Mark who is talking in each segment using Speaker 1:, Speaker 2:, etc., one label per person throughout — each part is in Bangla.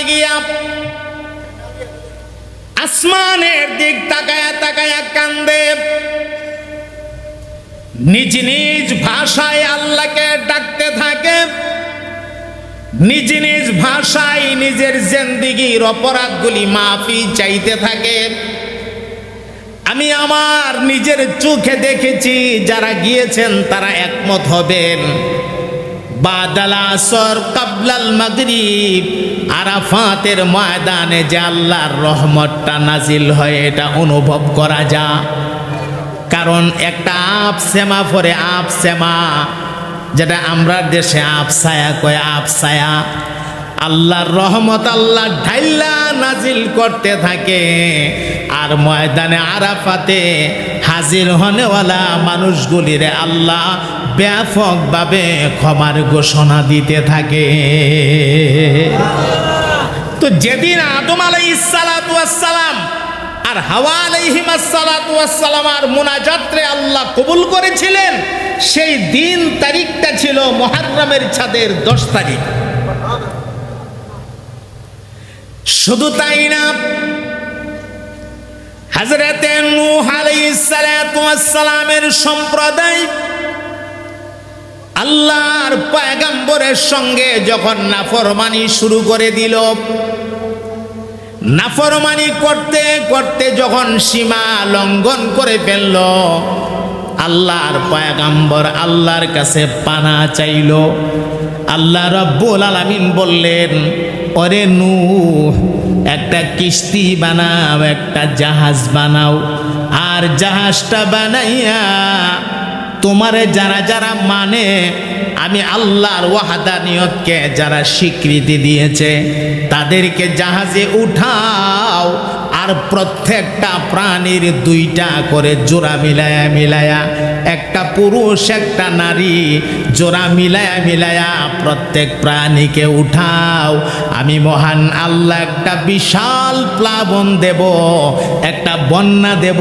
Speaker 1: গিয়া আসমানের দিক তাকায়া তাকায়া কান্দে, নিজ নিজ ভাষায় আল্লাহকে ডাকতে থাকে, নিজ নিজ ভাষায় নিজের জিন্দেগীর অপরাধগুলি মাফি চাইতে থাকে। আমি আমার নিজের চোখে দেখেছি, যারা গিয়েছেন তারা একমত হবেন। বাদাল আসর কাবলাল মাগরিব, আরাফাতের ময়দানে যে আল্লাহর রহমতটা নাজিল হয় এটা অনুভব করা যায়। কারণ একটা আপসেমা পরে আপসেমা, যেটা আমরা দেশে আপসায়া কয়, আপসায়া আল্লাহর রহমত আল্লাহ ঢাইলা নাজিল করতে থাকে। আর ময়দানে আরাফাতে হাজির হনেওয়ালা মানুষগুলিরে আল্লাহ ব্যাপকভাবে ক্ষমার ঘোষণা দিতে থাকে। তো যেদিন আদম আলাইহিস সালাতু ওয়াস সালাম আর হাওয়া আলাইহিমাস সালাতু ওয়াস সালাম আর মুনাজাতরে আল্লাহ কবুল করেছিলেন, সেই দিন তারিখটা ছিল মুহররমের চাঁদের 10 তারিখ। শুধু তাই না, হযরতে নূহ আলাইহিস সালাতু ওয়াস সালামের সম্প্রদায় আল্লাহর পয়গম্বরের সঙ্গে যখন নাফরমানি শুরু করে দিল, নাফরমানি করতে করতে যখন সীমা লঙ্ঘন করে ফেলল, আল্লাহর পয়গম্বর আল্লাহর কাছে পানা চাইল। আল্লাহ রাব্বুল আলামিন বললেন, ওরে নূহ, একটা কিস্তি বানাও, একটা জাহাজ বানাও, আর জাহাজটা বানাইয়া তোমারে যারা যারা মানে, আমি আল্লাহর ওয়াহদানিয়তকে যারা স্বীকৃতি দিয়েছে তাদেরকে জাহাজে উঠাও, আর প্রত্যেকটা প্রাণীর 2টা করে জোড়া মিলায়া মিলায়া, একটা পুরুষ একটা নারী জোড়া মিলায়া মিলায়া প্রত্যেক প্রাণীকে উঠাও। আমি মহান আল্লাহ একটা বিশাল প্লাবন দেব, একটা বন্যা দেব,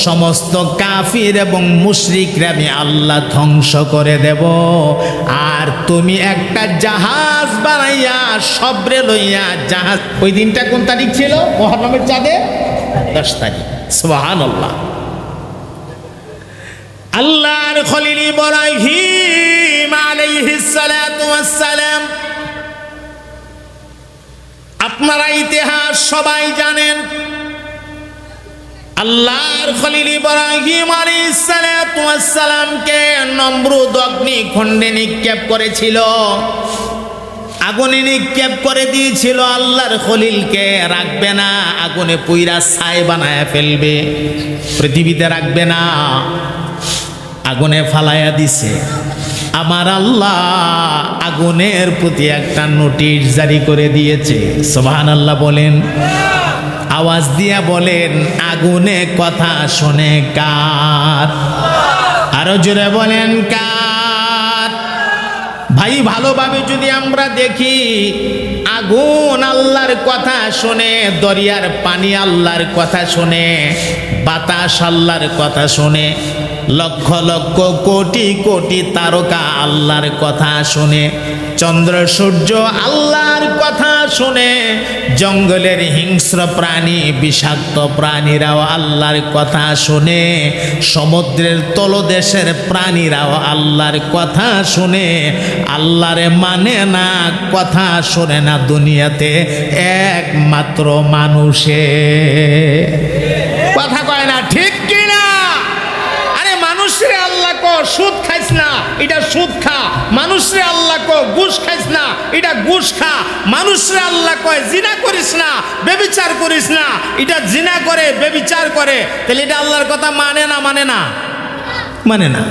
Speaker 1: সমস্ত কাফির এবং মুশরিকরা আমি আল্লাহ ধ্বংস করে দেব। আর তুমি একটা জাহাজ বানাইয়া সবরে লইয়া জাহাজ। ওই দিনটা কোন তারিখ ছিল? মুহররমের চাঁদে 10 তারিখ। সুবহানাল্লাহ। আল্লাহর খলিল ইব্রাহিম আলাইহিস সালাতু ওয়াস সালাম, আপনারা ইতিহাস সবাই জানেন, আল্লাহর খলিল ইব্রাহিম আলাইহিস সালাতু ওয়াস সালামকে নমরুদ অগ্নিকুণ্ডে নিক্ষেপ করেছিল, আগুনে নিক্ষেপ করে দিয়েছিল। আল্লাহর খলিলকে রাখবে না, আগুনে পুইরা ছাই বানায়া ফেলবে, পৃথিবীতে রাখবে না, আগুনে ফালাইয়া দিছে। আমার আল্লাহ আগুনের প্রতি একটা নোটিশ জারি করে দিয়েছে। সুবহানাল্লাহ বলেন, আওয়াজ দিয়া বলেন, আগুনে কথা শোনে কার? আরো জোরে বলেন, কার? ভাই, ভালোভাবে যদি আমরা দেখি, আগুন আল্লাহর কথা শোনে, দরিয়ার পানি আল্লাহর কথা শোনে, বাতাস আল্লাহর কথা শোনে, লক্ষ লক্ষ কোটি কোটি তারকা আল্লাহর কথা শোনে, চন্দ্র সূর্য আল্লাহর কথা শোনে, জঙ্গলের হিংস্র প্রাণী বিষাক্ত প্রাণীরাও আল্লাহর কথা শোনে, সমুদ্রের তলদেশের প্রাণীরাও আল্লাহর কথা শোনে। আল্লাহরে মানে না, কথা শোনে না দুনিয়াতে একমাত্র মানুষে। কথা কয় না, ঠিক কিনা? আরে মানুষরে আল্লাহ কো সুদ খাইস না, এটা সুদ খা। মানুষরে আল্লাহ কো ঘুষ খাইস না, এটা ঘুষ খা। মানুষরে আল্লাহ কয় জিনা করিস না, ব্যভিচার করিস না, এটা জিনা করে ব্যভিচার করে। তাহলে এটা আল্লাহর কথা মানে না? মানে না, মানে না।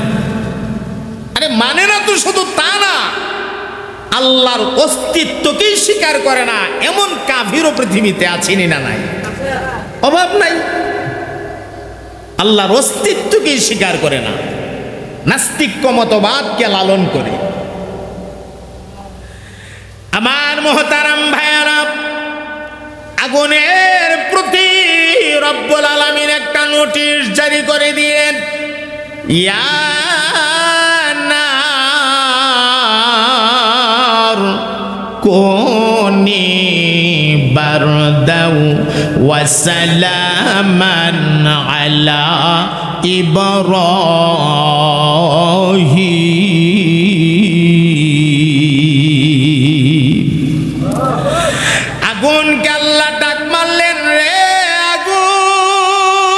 Speaker 1: আরে মানে না তো শুধু তা না, আল্লাহর অস্তিত্বকেই স্বীকার করে না এমন কাফিরও পৃথিবীতে আছেনি না? নাই, অভাব নাই। আল্লাহর অস্তিত্বকেই স্বীকার করে না, নাস্তিক্য মতবাদকে লালন করে। আমার মুহতারাম ভাইয়ারা, আগুনের প্রতি রব্বুল আলামিন একটা নোটিশ জারি করে দিলেন, ইয়া নার কুনি বারদাউ ওয়া সালামান আলা ইব্রাহিম। আগুনকে আল্লাহ ডাক মারলেন, রে আগুন,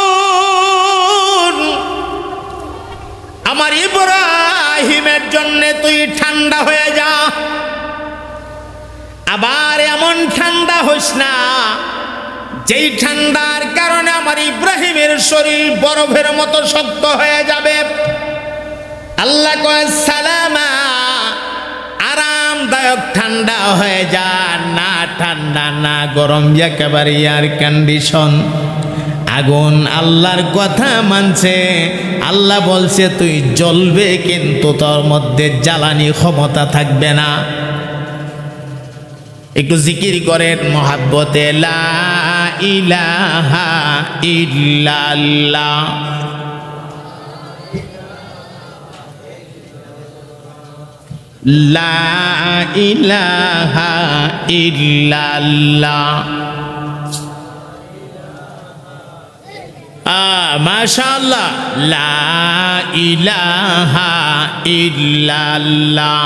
Speaker 1: আমার ইব্রাহিমের জন্য তুই ঠান্ডা হয়ে যা। আবার এমন ঠান্ডা হইস না যেই ঠান্ডার কারণে আমার ইব্রাহিমের শরীর বরফের মতো শক্ত হয়ে যাবে। আল্লাহ কয় সালামা, আরামদায়ক ঠান্ডা হয়ে যা, না ঠান্ডা না গরম, একেবারে এয়ার কন্ডিশন। আগুন আল্লাহর কথা মানছে। আল্লাহ বলছে তুই জ্বলবে, কিন্তু তোর মধ্যে জ্বালানি ক্ষমতা থাকবে না। একটু জিকির করেন মহাব্বতে, লা ইলাহা ইল্লাল্লাহ। লা ইলাহা ইল্লাল্লাহ। মাশাআল্লাহ, লা ইলাহা ইল্লাল্লাহ।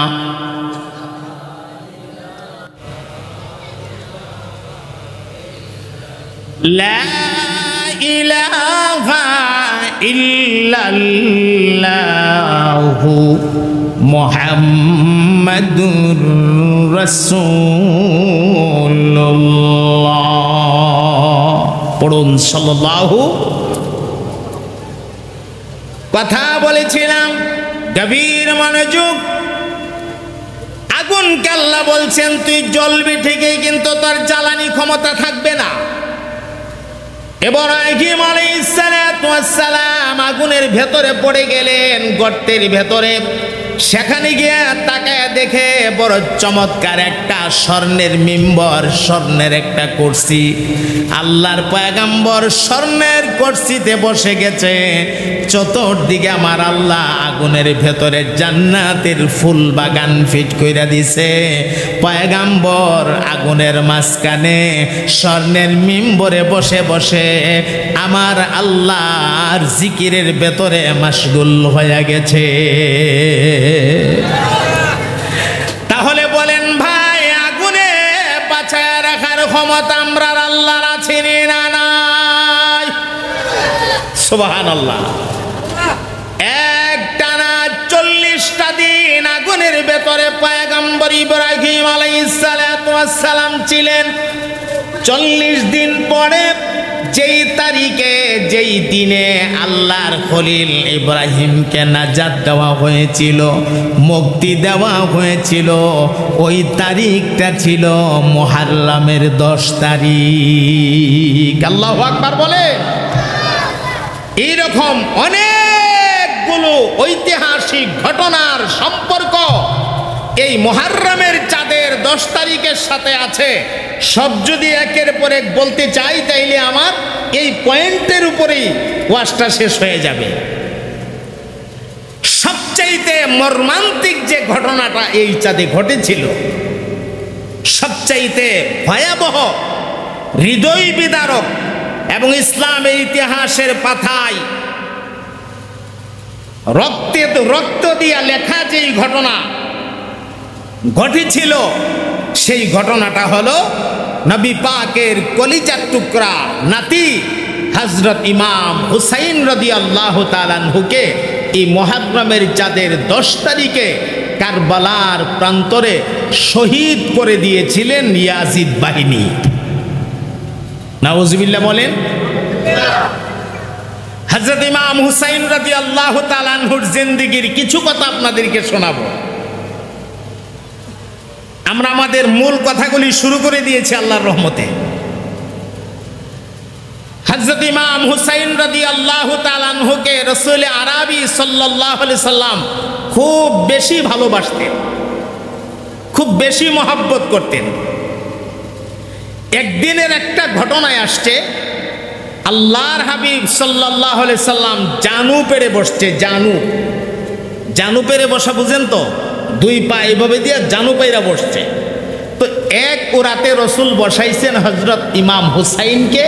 Speaker 1: লা ইলাহা ইল্লাল্লাহু মুহাম্মাদুর রাসূলুল্লাহ। পড়ুন সাল্লাল্লাহু। কথা বলেছিলাম, গভীর মনোযোগ। আগুনকে আল্লাহ বলছেন তুই জ্বলবি ঠিকই, কিন্তু তোর জ্বালানি ক্ষমতা থাকবে না। ইব্রাহিম আলাইহিস সালাতু ওয়াস সালাম আগুনের ভেতরে পড়ে গেলেন, গর্তের ভেতরে। সেখানে গিয়ে তাকায় দেখে বড় চমৎকার একটা স্বর্ণের মিম্বর, স্বর্ণের একটা কুরসি। আল্লাহর পয়গম্বর স্বর্ণের কুরসিতে বসে গেছে। চতুর্দিকে আমার আল্লাহ আগুনের ভেতরে জান্নাতের ফুল বাগান ফিট কইরা দিছে। পয়গম্বর আগুনের মাঝখানে স্বর্ণের মিম্বরে বসে বসে আমার আল্লাহর জিকিরের ভেতরে মাশগুল হয়ে গেছে। তাহলে বলেন ভাই, আগুনে বাঁচায় রাখার ক্ষমতা আমরা আল্লাহর আছে না নাই? সুবহানাল্লাহ। একটানা 40টা দিন আগুনের ভেতরে পয়গম্বর ইব্রাহিম আলাইহিস সালাতু ওয়াস সালাম ছিলেন। 40 দিন পরে যেই তারিখে, যেই দিনে আল্লাহর খলিল ইব্রাহিমকে নাজাত দেওয়া হয়েছিল, মুক্তি দেওয়া হয়েছিল, ওই তারিখটা ছিল মুহররমের 10 তারিখ। আল্লাহু আকবার বলে। এইরকম অনেকগুলো ঐতিহাসিক ঘটনার সম্পর্ক এই মুহররমের চাঁদের 10 তারিখের সাথে আছে। সব যদি একের পর এক বলতে চাই তাইলে আমার এই পয়েন্টের উপরেই ওয়াজটা শেষ হয়ে যাবে। সবচাইতে মর্মান্তিক যে ঘটনাটা এই চাঁদে ঘটেছিল, সবচাইতে ভয়াবহ, হৃদয় বিদারক এবং ইসলামের ইতিহাসের পাতায় রক্ত দিয়া লেখা যেই ঘটনা ঘটেছিল, সেই ঘটনাটা হলো নবী পাকের কলিজার টুকরা নাতি হযরত ইমাম হুসাইন রাদিয়াল্লাহু তাআলা আনহুকে এই মুহররমের চাঁদের 10 তারিখে কারবালার প্রান্তরে শহীদ করে দিয়েছিলেন ইয়াজিদ বাহিনী। নাউজুবিল্লাহ বলেন। হযরত ইমাম হুসাইন রাদিয়াল্লাহু তাআলা আনহুর জিন্দেগীর কিছু কথা আপনাদেরকে শোনাবো। আমরা আমাদের মূল কথাগুলি শুরু করে দিয়েছি আল্লাহর রহমতে। হযরত ইমাম হুসাইন রাদিয়াল্লাহু তাআলা আনহুকে রাসূল আরবি সাল্লাল্লাহু আলাইহি সাল্লাম খুব বেশি ভালোবাসতেন, খুব বেশি মহব্বত করতেন। একদিনের একটা ঘটনায় আসছে, আল্লাহর হাবিব সাল্লাল্লাহু আলাইহি সাল্লাম জানু পেড়ে বসছে। জানু পেড়ে বসা বুঝেন তো? 2 পা এভাবে দিয়ে জানু পাইরা বসছে। তো এক উরাতে রসুল বসাইছেন হজরত ইমাম হুসাইনকে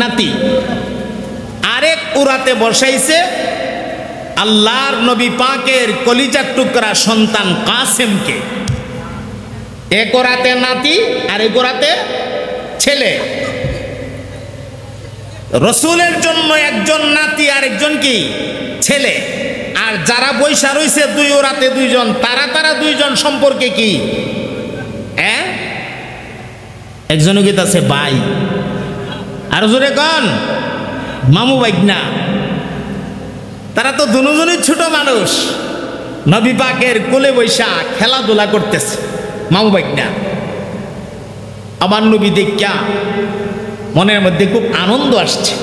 Speaker 1: নাতি, আরেক উরাতে বসাইছে আল্লাহর নবী পাকের কলিজার টুকরা সন্তান কাসেমকে। এক ওরাতে নাতি আর এক ওরাতে ছেলে। রসুলের জন্য একজন নাতি আর একজন কি ছেলে। আর যারা বৈশা রয়েছে দুই ওরাতে দুইজন, তারা দুইজন সম্পর্কে কি একজন গীত আছে ভাই, আর জোরে কন মামু বাইগনা। তারা তো দুজনই ছোট মানুষ, নবী পাকের কোলে বৈশা খেলাধুলা করতেছে মামু বাইগনা। আমার নবী দেখা মনের মধ্যে খুব আনন্দ আসছে।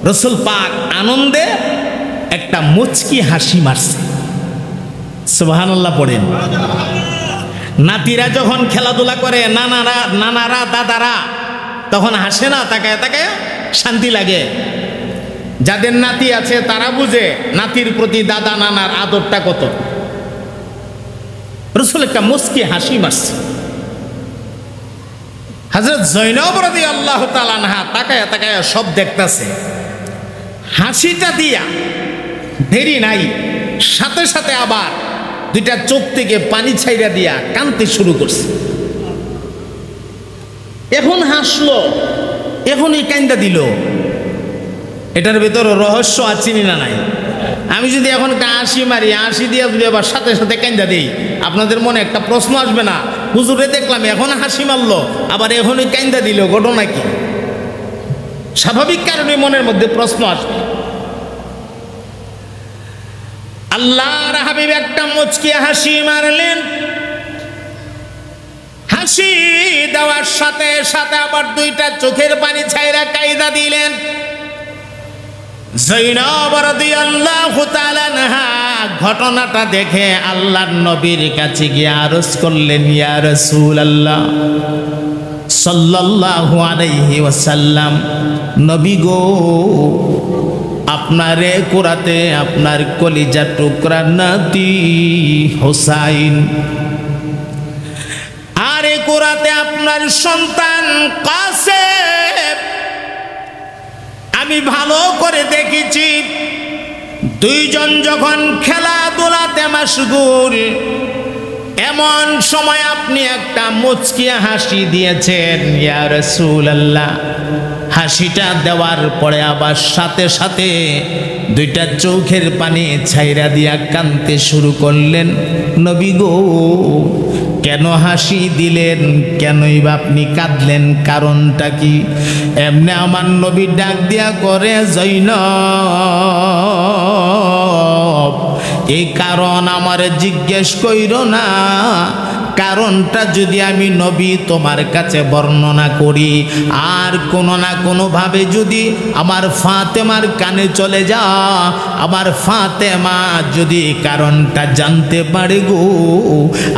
Speaker 1: রসুল পাক আনন্দে একটা মুচকি হাসি মারছে। সুবহানাল্লাহ পড়েন। নাতিরা যখন খেলাধুলা করে, নানারা দাদারা, তখন হাসে না, তাকায় তাকায় শান্তি লাগে। যাদের নাতি আছে তারা বুঝে নাতির প্রতি দাদা নানার আদরটা কত। রসুল একটা মুচকি হাসি মারছে। হযরত জৈনব রাদিয়াল্লাহু তাআলা আনহা তাকায় তাকায় সব দেখতেছে। হাসিটা দিয়া দেরি নাই, সাথে সাথে আবার দুইটা চোখ থেকে পানি ছাইরা দিয়া কাঁদতে শুরু করছে। এখন হাসলো, এখনই কান্দা দিল। এটার ভেতরে রহস্য আছে না নাই? আমি যদি এখন হাসি মারি, হাসি দিয়া যদি আবার সাথে সাথে কান্দা দিই, আপনাদের মনে একটা প্রশ্ন আসবে না? হুজুরে দেখলাম এখন হাসি মারলো, আবার এখনই কান্দা দিল, ঘটনা কি? স্বাভাবিক কারণে মনের মধ্যে প্রশ্ন আসবে। আল্লাহর হাবিব একটা মুচকি হাসি মারলেন। হাসি দেওয়ার সাথে সাথে আবার দুইটা চোখের পানি ছাইরা কায়দা দিলেন। জৈনব রাদিয়াল্লাহু তাআলা আনহা ঘটনাটা দেখে আল্লাহর নবীর কাছে গিয়ে আরজ করলেন, ইয়া রাসূলুল্লাহ সাল্লাল্লাহু আলাইহি ওয়াসাল্লাম, নবী গো, আপনারে কোরাতে আপনার কলিজা টুকরা নাতি হুসাইন, আরে কোরাতে আপনার সন্তান কাসেম, আমি ভালো করে দেখেছি দুইজন যখন খেলাধুলাতে মাশগুল, এমন সময় আপনি একটা মুচকি হাসি দিয়েছেন ইয়া রাসূলুল্লাহ। হাসিটা দেওয়ার পরে আবার সাথে সাথে দুইটা চোখের পানি ছাইরা দিয়া কাঁদতে শুরু করলেন। নবী গো, কেন হাসি দিলেন? কেনই বা আপনি কাঁদলেন? কারণটা কি? এমনি আমার নবী ডাক দিয়া করে, জৈনব, এই কারণ আমারে জিজ্ঞেস কইরো না। কারণটা যদি আমি নবী তোমার কাছে বর্ণনা করি, আর কোনো না কোনোভাবে যদি আমার ফাতেমার কানে চলে যা, আমার ফাতেমা যদি কারণটা জানতে পারে গো,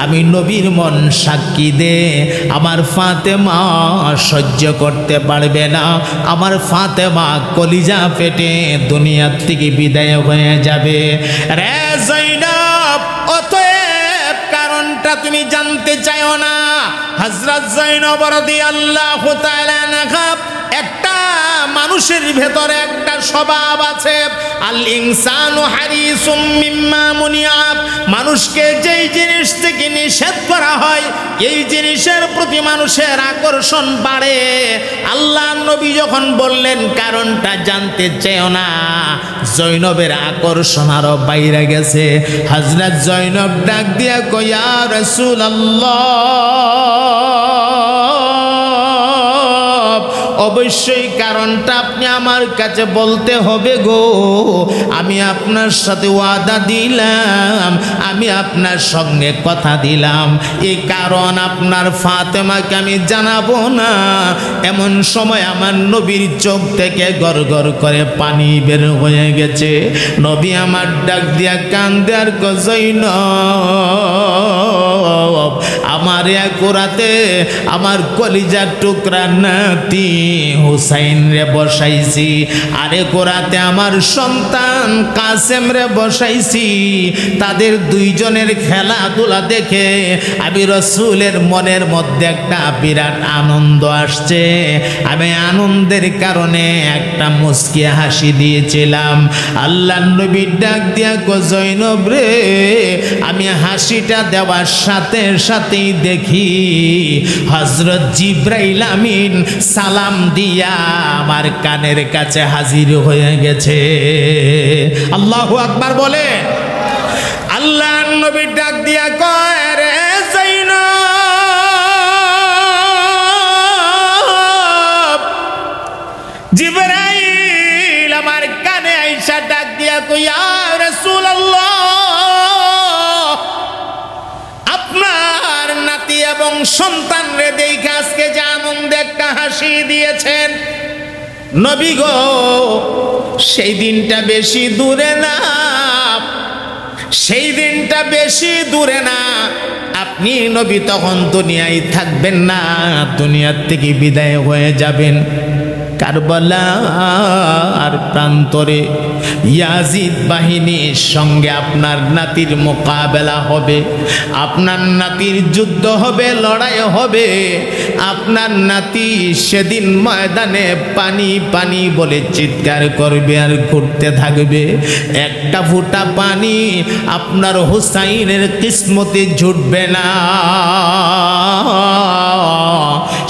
Speaker 1: আমি নবীর মন সাক্ষী দে, আমার ফাতেমা সহ্য করতে পারবে না। আমার ফাতেমা কলিজা ফেটে দুনিয়ার থেকে বিদায় হয়ে যাবে। রে জৈনব, অতএব কারণটা তুমি জানতে চাও না। হযরত জৈনব রাদিয়াল্লাহু তাআলা আনহা, একটা মানুষের ভেতরে একটা স্বভাব আছে, আল ইনসানু হারিসুম মিম্মা মুনিয়া। মানুষকে যেই জিনিস থেকে নিষেধ করা হয়, এই জিনিসের প্রতি মানুষের আকর্ষণ বাড়ে। আল্লাহ নবী যখন বললেন কারণটা জানতে চেও না, জৈনবের আকর্ষণ আরো বাইরে গেছে। হযরত জৈনব ডাক দিয়া কয়, ইয়া রাসূলুল্লাহ, অবশ্যই কারণটা আপনি আমার কাছে বলতে হবে গো। আমি আপনার সাথে ওয়াদা দিলাম, আমি আপনার সঙ্গে কথা দিলাম, এই কারণ আপনার ফাতেমাকে আমি জানাবো না। এমন সময় আমার নবীর চোখ থেকে গড়গড় করে পানি বের হয়ে গেছে। নবী আমার ডাক দিয়া কান্দে আর জৈনব, আমার এক রাতে আমার কলিজার টুকরা নাতি হুসাইন রে বসাইছি, আরেক রাতে আমার সন্তান কাসেম রে বসাইছি। তাদের দুইজনের খেলাধুলা দেখে আমি রাসূলের মনের মধ্যে একটা বিরাট আনন্দ আসছে। আমি আনন্দের কারণে একটা মুস্কি হাসি দিয়েছিলাম। আল্লাহর নবী ডাক দিয়া কো জৈনব রে, আমি হাসিটা দেওয়ার সাথে সাথেই দেখি হযরত জিবরাইল আমিন সালাম দিয়া আমার কানের কাছে হাজির হয়ে গেছে। আল্লাহু আকবার বলে। আল্লাহর নবী ডাক দিয়া কয় রে জৈনব, জিবরাইল আমার কানে আইসা ডাক দিয়া কই ইয়া রাসূলুল্লাহ, আপনার নাতি এবং সন্তান রে দেখে আজকে যে আনন্দে একটা হাসি দিয়েছেন, নবী গো সেই দিনটা বেশি দূরে না, সেই দিনটা বেশি দূরে না। আপনি নবী তখন দুনিয়ায় থাকবেন না, দুনিয়ার থেকে বিদায় হয়ে যাবেন। কারবালার প্রান্তরে ইয়াজিদ বাহিনীর সঙ্গে আপনার নাতির মোকাবেলা হবে, আপনার নাতির যুদ্ধ হবে, লড়াই হবে। আপনার নাতি সেদিন ময়দানে পানি পানি বলে চিৎকার করবে আর ঘুরতে থাকবে। একটা ফোঁটা পানি আপনার হুসাইনের কিসমতে জুটবে না।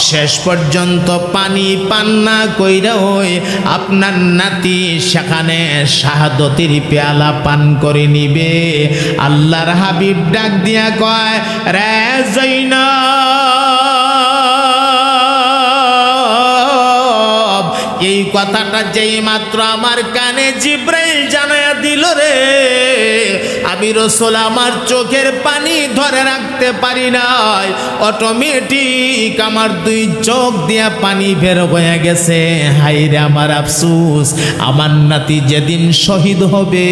Speaker 1: শেষ পর্যন্ত পানি পান না কইরা ওই আপনার নাতি সেখানে শাহাদতের পেয়ালা পান করে নিবে। আল্লাহর হাবিব ডাক দিয়া কয় রে জৈনব, এই কথাটা যেই মাত্র আমার কানে জিবরাইল জানায়া দিল রে, আমি রাসূল আমার চোখের পানি ধরে রাখতে পারি নাই, অটোমেটিক আমার দুই চোখ দিয়া পানি বের হয়ে গেছে। হায়রে আমার আফসোস, আমার নাতি যেদিন শহীদ হবে,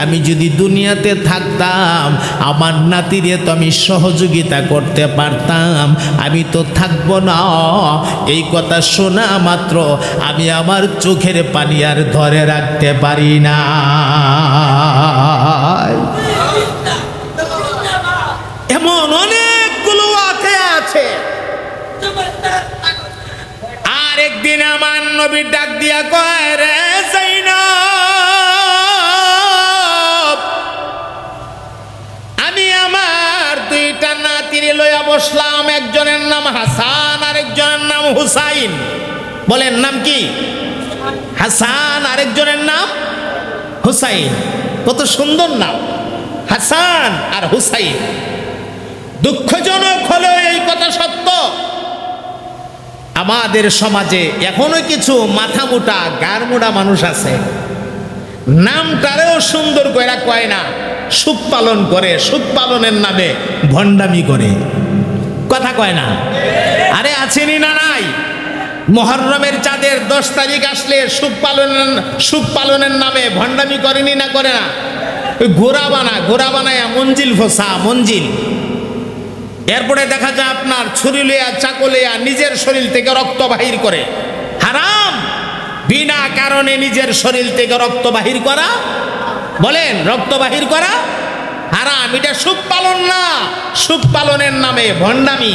Speaker 1: আমি যদি দুনিয়াতে থাকতাম আমার নাতিরে তো আমি সহযোগিতা করতে পারতাম, আমি তো থাকবো না। এই কথা শোনা মাত্র আমি আমার চোখের পানি আর ধরে রাখতে পারি না। এমন অনেকগুলো ওয়াকিয়া আছে। আর একদিন আমার নবী ডাক দিয়া কয় রে জৈনব, আমি আমার দুইটা নাতিরে লইয়া বসলাম, একজনের নাম হাসান আর একজনের নাম হুসাইন। বলেন নাম কি? হাসান, আরেকজনের নাম হুসাইন। কত সুন্দর নাম, হাসান আর হুসাইন। দুঃখজনক হলেও এই কথা সত্য, আমাদের সমাজে এখনো কিছু মাথা মোটা গার মোটা মানুষ আছে, নামটারেও সুন্দর করে কয় না, সুখ পালন করে, সুখ পালনের নামে ভণ্ডামি করে, কথা কয় না। আরে আছেনি না নাই? মুহররমের চাঁদের 10 তারিখ আসলে সুখ পালনের নামে ভণ্ডামি করেনি না করে না? ওই ঘোড়া বানায় মঞ্জিল ফোসা মঞ্জিল। এরপরে দেখা যায় আপনার ছুরি লইয়া চাকু লইয়া নিজের শরীর থেকে রক্ত বাহির করে। হারাম, বিনা কারণে নিজের শরীর থেকে রক্ত বাহির করা, বলেন রক্ত বাহির করা হারাম। এটা সুখ পালন না, সুখ পালনের নামে ভণ্ডামি।